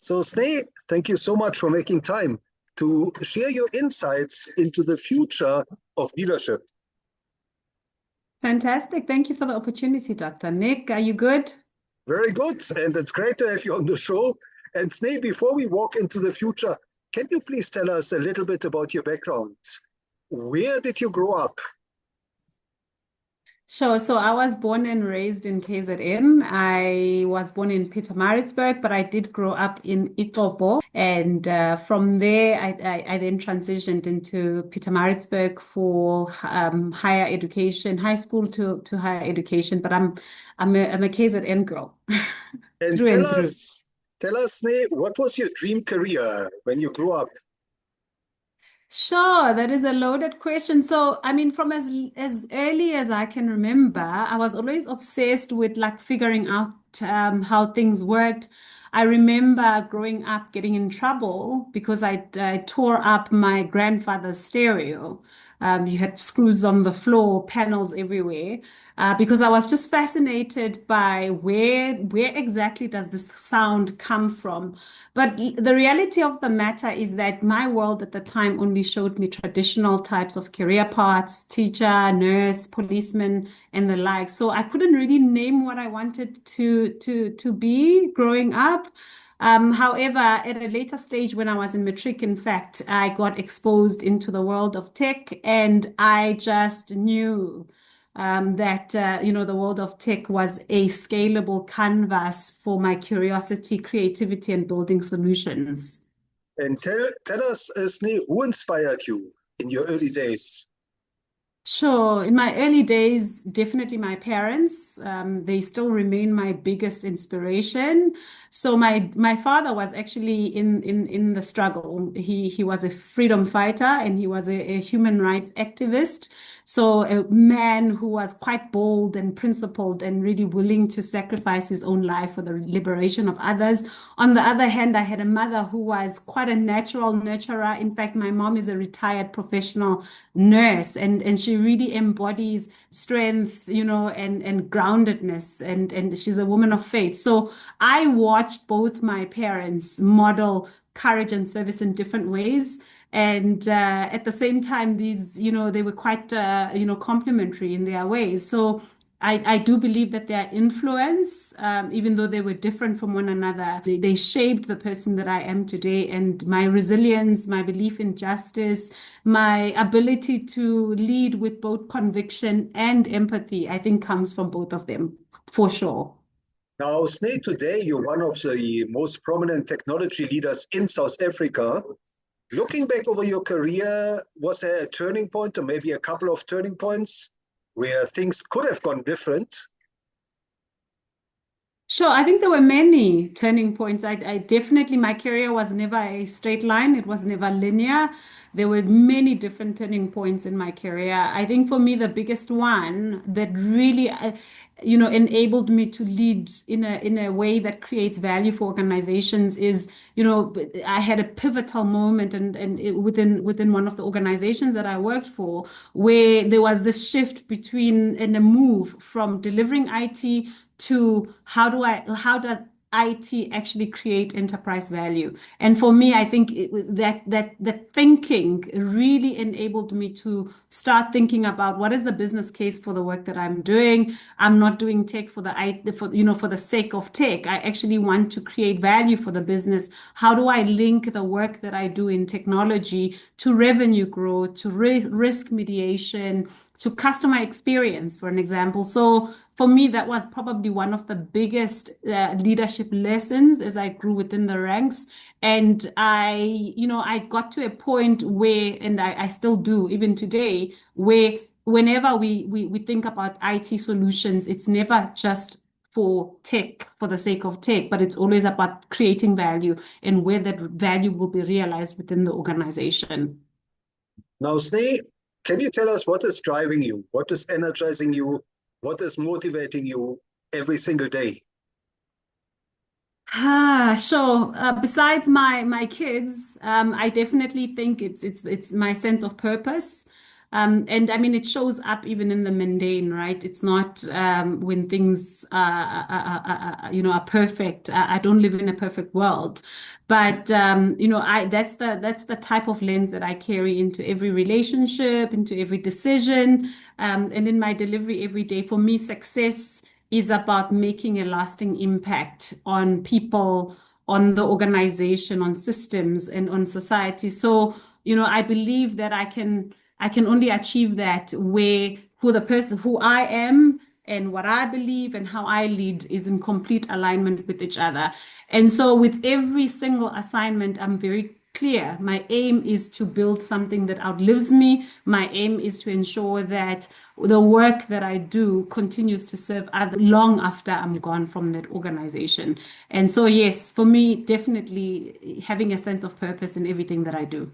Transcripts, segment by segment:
So, Sneh, thank you so much for making time to share your insights into the future of leadership. Fantastic. Thank you for the opportunity, Dr. Nick. Are you good? Very good. And it's great to have you on the show. And Sneh, before we walk into the future, can you please tell us a little bit about your background? Where did you grow up? Sure. So I was born and raised in KZN. I was born in Pietermaritzburg, but I did grow up in Itopo. And from there, I then transitioned into Pietermaritzburg for higher education, high school to higher education. But I'm a KZN girl And through and through. tell us, Sneh, what was your dream career when you grew up? Sure, that is a loaded question. So, I mean, from as early as I can remember, I was always obsessed with like figuring out how things worked. I remember growing up getting in trouble because I tore up my grandfather's stereo. You had screws on the floor, panels everywhere, because I was just fascinated by where exactly does this sound come from. But the reality of the matter is that my world at the time only showed me traditional types of career paths, teacher, nurse, policeman, and the like. So I couldn't really name what I wanted to be growing up. However, at a later stage when I was in matric, in fact, I got exposed into the world of tech and I just knew that the world of tech was a scalable canvas for my curiosity, creativity, and building solutions. And tell us, Sneh, who inspired you in your early days? Sure. In my early days, definitely my parents. They still remain my biggest inspiration. So my father was actually in the struggle. He was a freedom fighter and he was a human rights activist. So a man who was quite bold and principled and really willing to sacrifice his own life for the liberation of others. On the other hand, I had a mother who was quite a natural nurturer. In fact, my mom is a retired professional nurse and she really embodies strength, and groundedness and she's a woman of faith. So I watched both my parents model courage and service in different ways. And at the same time, they were quite, complementary in their ways. So I do believe that their influence, even though they were different from one another, they shaped the person that I am today. And my resilience, my belief in justice, my ability to lead with both conviction and empathy, I think comes from both of them, for sure. Now, Sneh, today you're one of the most prominent technology leaders in South Africa. Looking back over your career, was there a turning point or maybe a couple of turning points where things could have gone different? Sure, I think there were many turning points. I definitely, my career was never a straight line. It was never linear. There were many different turning points in my career. I think for me, the biggest one that really, enabled me to lead in a way that creates value for organizations is, I had a pivotal moment within one of the organizations that I worked for, where there was this shift between and a move from delivering IT to how does IT actually create enterprise value? And for me, I think that thinking really enabled me to start thinking about what is the business case for the work that I'm doing. I'm not doing tech for the sake of tech. I actually want to create value for the business. How do I link the work that I do in technology to revenue growth, to risk mediation, to customer experience, for an example? So for me, that was probably one of the biggest leadership lessons as I grew within the ranks. And I got to a point where, and I still do even today, where whenever we think about IT solutions, it's never just for tech, for the sake of tech, but it's always about creating value and where that value will be realized within the organization. Now, Sneh, can you tell us what is driving you? What is energizing you? What is motivating you every single day? Sure. Besides my kids, I definitely think it's my sense of purpose. And I mean, it shows up even in the mundane, right? It's not when things are perfect. I don't live in a perfect world, but I that's the type of lens that I carry into every relationship, into every decision, and in my delivery every day. For me, success is about making a lasting impact on people, on the organization, on systems, and on society. So, I believe that I can only achieve that where who the person who I am and what I believe and how I lead is in complete alignment with each other. And so with every single assignment, I'm very clear. My aim is to build something that outlives me. My aim is to ensure that the work that I do continues to serve others long after I'm gone from that organization. And so, yes, for me, definitely having a sense of purpose in everything that I do.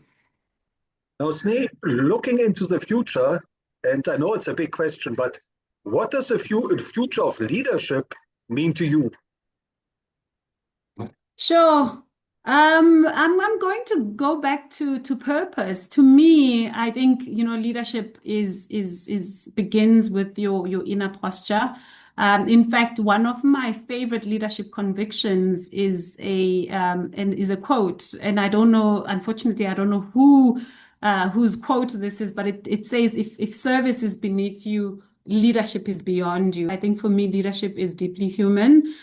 Now, Sneh, looking into the future, and I know it's a big question, but what does the future of leadership mean to you? Sure. I'm going to go back to purpose. To me, I think, leadership is begins with your inner posture. In fact, one of my favorite leadership convictions is a quote, and I don't know, unfortunately, I don't know whose quote this is, but it says, if service is beneath you, leadership is beyond you. I think for me, leadership is deeply human.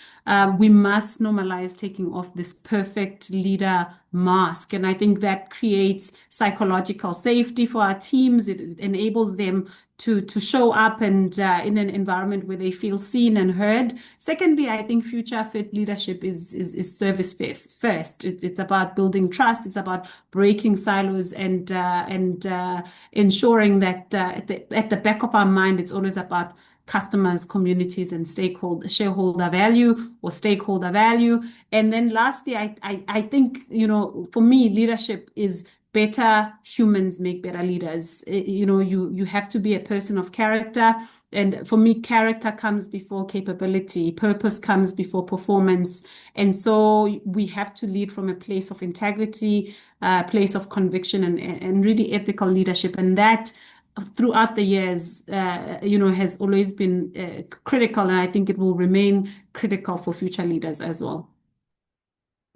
We must normalize taking off this perfect leader mask. And I think that creates psychological safety for our teams. It enables them to show up and in an environment where they feel seen and heard. Secondly, I think future fit leadership is service first. It's about building trust. It's about breaking silos and ensuring that at the back of our mind, it's always about customers, communities, and shareholder value or stakeholder value. And then lastly, I think, for me, leadership is better humans make better leaders. You have to be a person of character. And for me, character comes before capability, purpose comes before performance. And so we have to lead from a place of integrity, a place of conviction, and really ethical leadership. And that throughout the years, has always been critical, and I think it will remain critical for future leaders as well.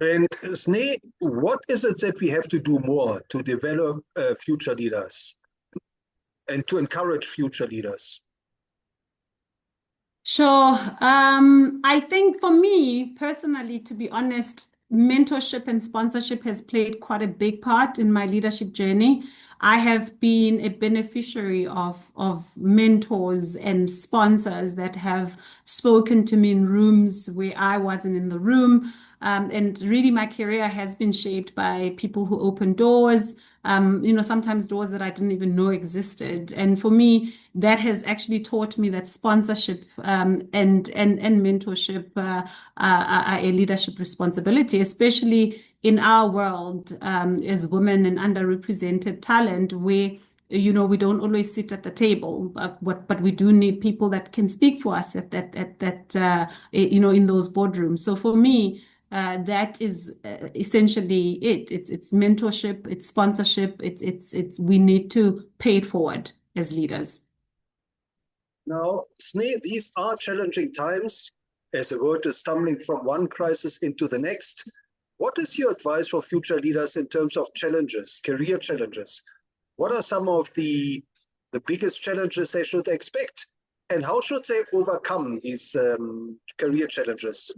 And Sneh, what is it that we have to do more to develop future leaders and to encourage future leaders? Sure. I think for me personally, to be honest, mentorship and sponsorship has played quite a big part in my leadership journey. I have been a beneficiary of mentors and sponsors that have spoken to me in rooms where I wasn't in the room. And really, my career has been shaped by people who open doors, sometimes doors that I didn't even know existed. And for me, that has actually taught me that sponsorship and mentorship are a leadership responsibility, especially in our world as women and underrepresented talent, where we don't always sit at the table, but we do need people that can speak for us at that in those boardrooms. So for me, that is essentially it. It's mentorship, it's sponsorship, it's we need to pay it forward as leaders. Now, Sneh, these are challenging times as the world is stumbling from one crisis into the next. What is your advice for future leaders in terms of challenges, career challenges? What are some of the biggest challenges they should expect? And how should they overcome these career challenges?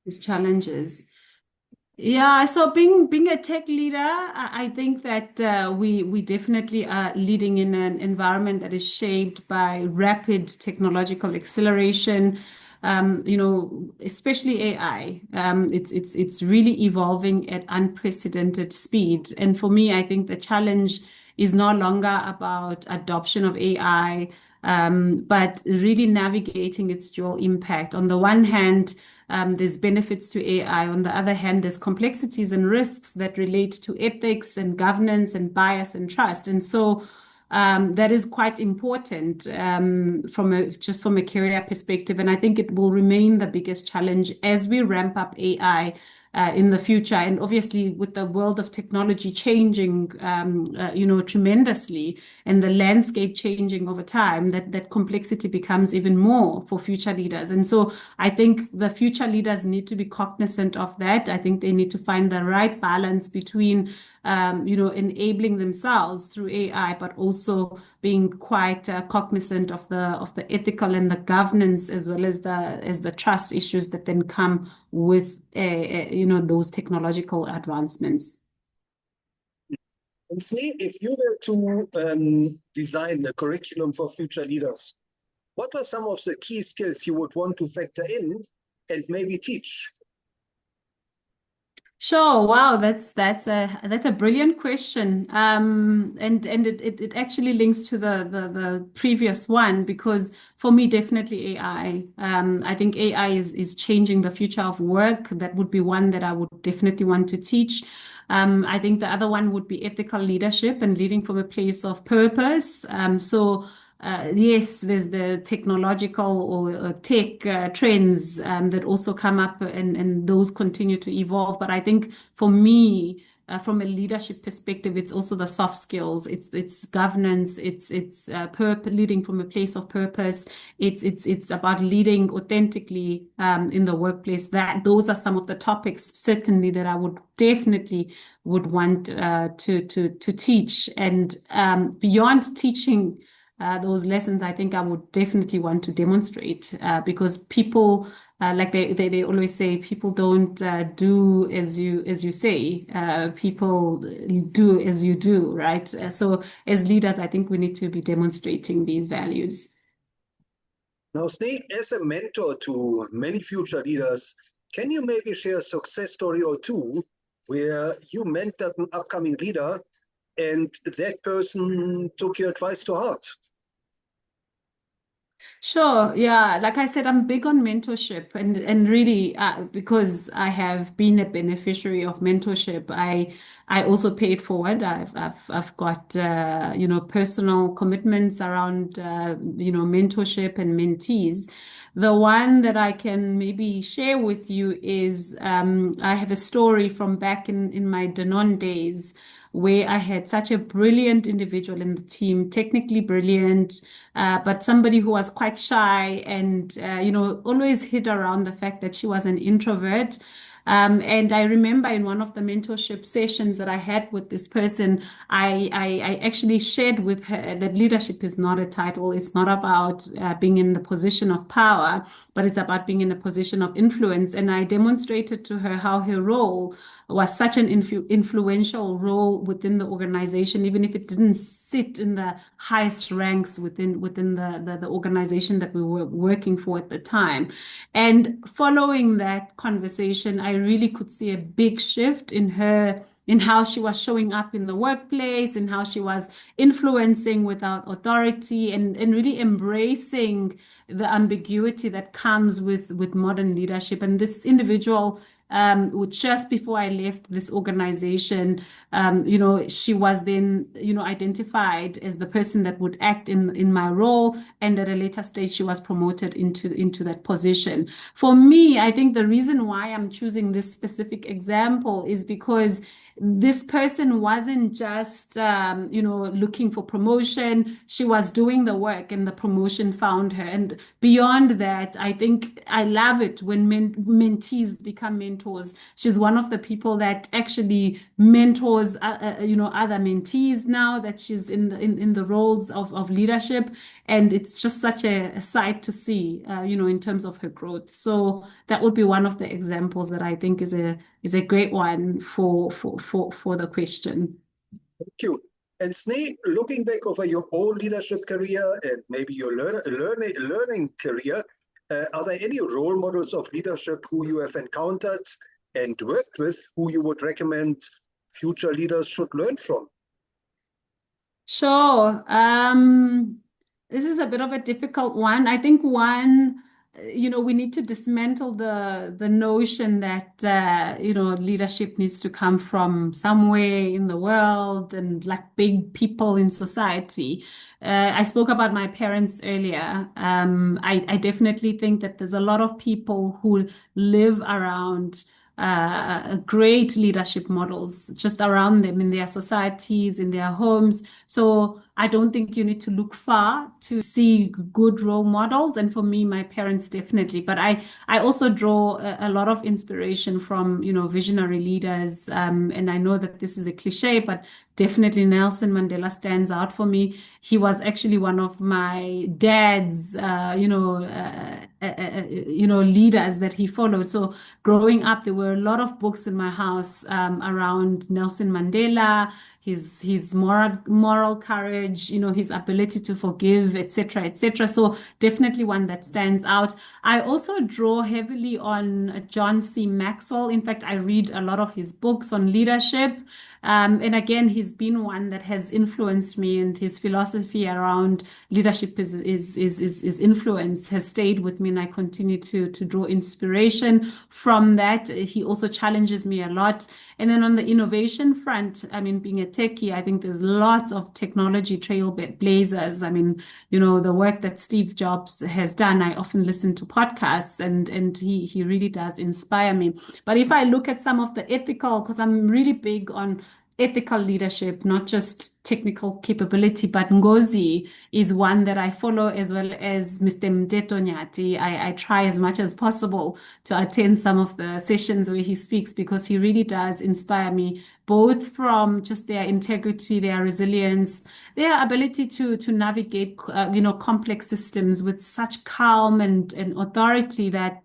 These challenges. Yeah, so being a tech leader, I think that we definitely are leading in an environment that is shaped by rapid technological acceleration. Especially AI. It's really evolving at unprecedented speed. And for me, I think the challenge is no longer about adoption of AI, but really navigating its dual impact. On the one hand, there's benefits to AI. On the other hand, there's complexities and risks that relate to ethics and governance and bias and trust. And so that is quite important just from a career perspective. And I think it will remain the biggest challenge as we ramp up AI in the future. And obviously, with the world of technology changing, tremendously, and the landscape changing over time, that complexity becomes even more for future leaders. And so I think the future leaders need to be cognizant of that. I think they need to find the right balance between enabling themselves through AI, but also being quite cognizant of the ethical and the governance, as well as the trust issues that then come with those technological advancements. And see, if you were to design a curriculum for future leaders, what are some of the key skills you would want to factor in and maybe teach? Sure. Wow, that's a brilliant question. And it actually links to the previous one, because for me, definitely AI. I think AI is changing the future of work. That would be one that I would definitely want to teach. I think the other one would be ethical leadership and leading from a place of purpose. Yes, there's the technological or tech trends that also come up, and those continue to evolve. But I think for me, from a leadership perspective, it's also the soft skills. It's governance. It's leading from a place of purpose. It's about leading authentically in the workplace. That those are some of the topics certainly that I would definitely would want to teach. And beyond teaching those lessons, I think I would definitely want to demonstrate, because people, like they always say, people don't do as you say. People do as you do, right? So as leaders, I think we need to be demonstrating these values. Now, Snake, as a mentor to many future leaders, can you maybe share a success story or two where you mentored an upcoming leader and that person took your advice to heart? Sure. Yeah. Like I said, I'm big on mentorship, and really, because I have been a beneficiary of mentorship, I also pay it forward. I've got personal commitments around mentorship and mentees. The one that I can maybe share with you is I have a story from back in my Danone days, where I had such a brilliant individual in the team, technically brilliant, but somebody who was quite shy and, always hid around the fact that she was an introvert. And I remember in one of the mentorship sessions that I had with this person, I actually shared with her that leadership is not a title. It's not about being in the position of power, but it's about being in a position of influence. And I demonstrated to her how her role was such an influential role within the organization, even if it didn't sit in the highest ranks within the organization that we were working for at the time. And following that conversation, I really could see a big shift in her, in how she was showing up in the workplace, and how she was influencing without authority, and really embracing the ambiguity that comes with modern leadership. And this individual, just before I left this organization, she was then, identified as the person that would act in my role. And at a later stage, she was promoted into that position. For me, I think the reason why I'm choosing this specific example is because this person wasn't just, looking for promotion. She was doing the work, and the promotion found her. And beyond that, I think I love it when mentees become mentors. She's one of the people that actually mentors, other mentees now that she's in the roles of leadership. And it's just such a sight to see, in terms of her growth. So that would be one of the examples that I think is a great one for the question. Thank you. And Snake, looking back over your own leadership career and maybe your learning career, are there any role models of leadership who you have encountered and worked with who you would recommend future leaders should learn from? Sure. This is a bit of a difficult one. I think one, we need to dismantle the notion that leadership needs to come from somewhere in the world and like big people in society. I spoke about my parents earlier. I definitely think that there's a lot of people who live around great leadership models just around them in their societies, in their homes. So I don't think you need to look far to see good role models. And for me, my parents definitely. But I also draw a lot of inspiration from, visionary leaders. And I know that this is a cliche, but definitely Nelson Mandela stands out for me. He was actually one of my dad's, leaders that he followed. So growing up, there were a lot of books in my house around Nelson Mandela, his moral courage, his ability to forgive, etc., etc. So definitely one that stands out. I also draw heavily on John C. Maxwell. In fact, I read a lot of his books on leadership. And again, he's been one that has influenced me, and his philosophy around leadership is influence has stayed with me, and I continue to draw inspiration from that. He also challenges me a lot. And then on the innovation front, I mean, being a techie, I think there's lots of technology trailblazers. I mean, the work that Steve Jobs has done, I often listen to podcasts, and he really does inspire me. But if I look at some of the ethical, because I'm really big on ethical leadership, not just technical capability, but Ngozi is one that I follow, as well as Mr. Mteto Nyati. I try as much as possible to attend some of the sessions where he speaks, because he really does inspire me, both from just their integrity, their resilience, their ability to navigate, complex systems with such calm and authority that,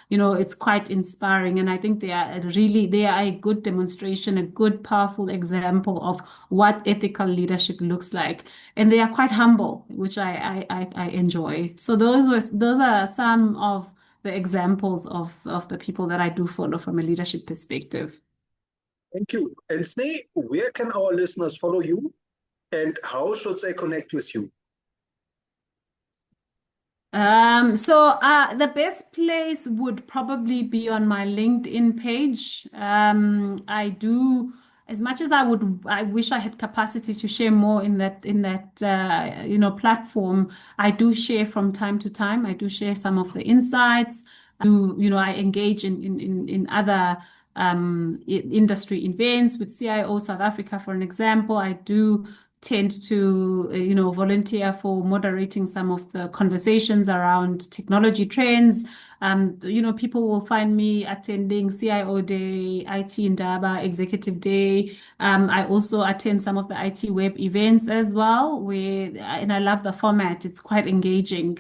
it's quite inspiring. And I think they are a good demonstration, a good, powerful example of what ethical leadership looks like. And they are quite humble, which I enjoy. So those are some of the examples of the people that I do follow from a leadership perspective. Thank you. And Sneh, where can our listeners follow you, and how should they connect with you? So the best place would probably be on my LinkedIn page. I do, as much as I wish I had capacity to share more in that platform. I do share from time to time. I do share some of the insights. I engage in other industry events with CIO South Africa, for an example. I do tend to, volunteer for moderating some of the conversations around technology trends. People will find me attending CIO Day, IT Indaba, Executive Day. I also attend some of the IT Web events as well, and I love the format. It's quite engaging.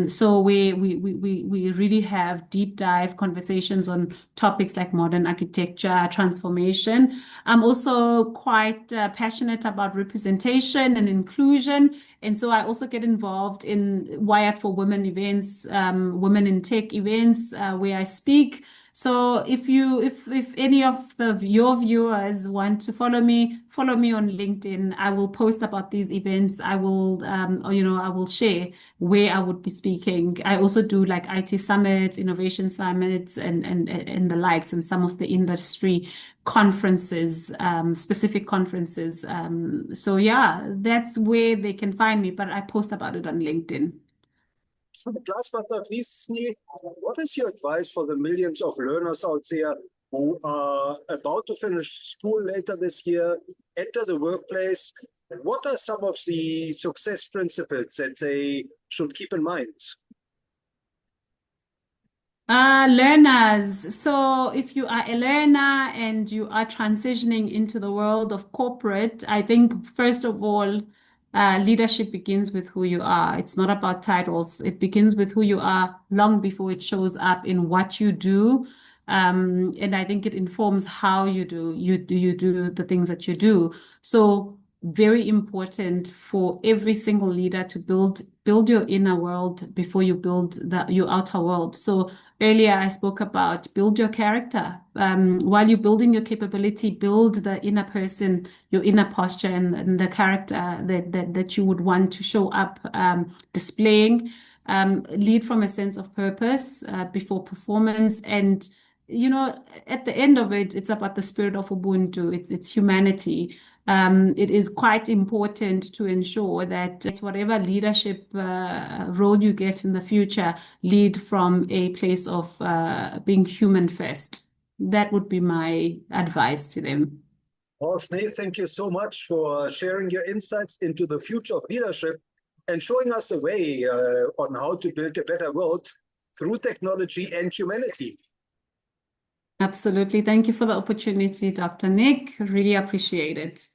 So we really have deep dive conversations on topics like modern architecture, transformation. I'm also quite passionate about representation and inclusion. And so I also get involved in Wired for Women events, Women in Tech events, where I speak. So if any of your viewers want to follow me on LinkedIn. I will post about these events. I will share where I would be speaking. I also do like IT summits, innovation summits, and the likes, and some of the industry conferences, specific conferences. So yeah, that's where they can find me, but I post about it on LinkedIn. So last but not least, Sneh, what is your advice for the millions of learners out there who are about to finish school later this year, enter the workplace? What are some of the success principles that they should keep in mind? Learners. So if you are a learner and you are transitioning into the world of corporate, I think first of all, leadership begins with who you are. It's not about titles. It begins with who you are long before it shows up in what you do. And I think it informs how you do the things that you do. So very important for every single leader to build your inner world before you build your outer world. So earlier, I spoke about build your character. While you're building your capability, build the inner person, your inner posture, and the character that you would want to show up displaying. Lead from a sense of purpose before performance. And, at the end of it, it's about the spirit of Ubuntu. It's humanity. It is quite important to ensure that whatever leadership role you get in the future, lead from a place of being human first. that would be my advice to them. Well, Sneh, thank you so much for sharing your insights into the future of leadership and showing us a way on how to build a better world through technology and humanity. Absolutely. Thank you for the opportunity, Dr. Nick. Really appreciate it.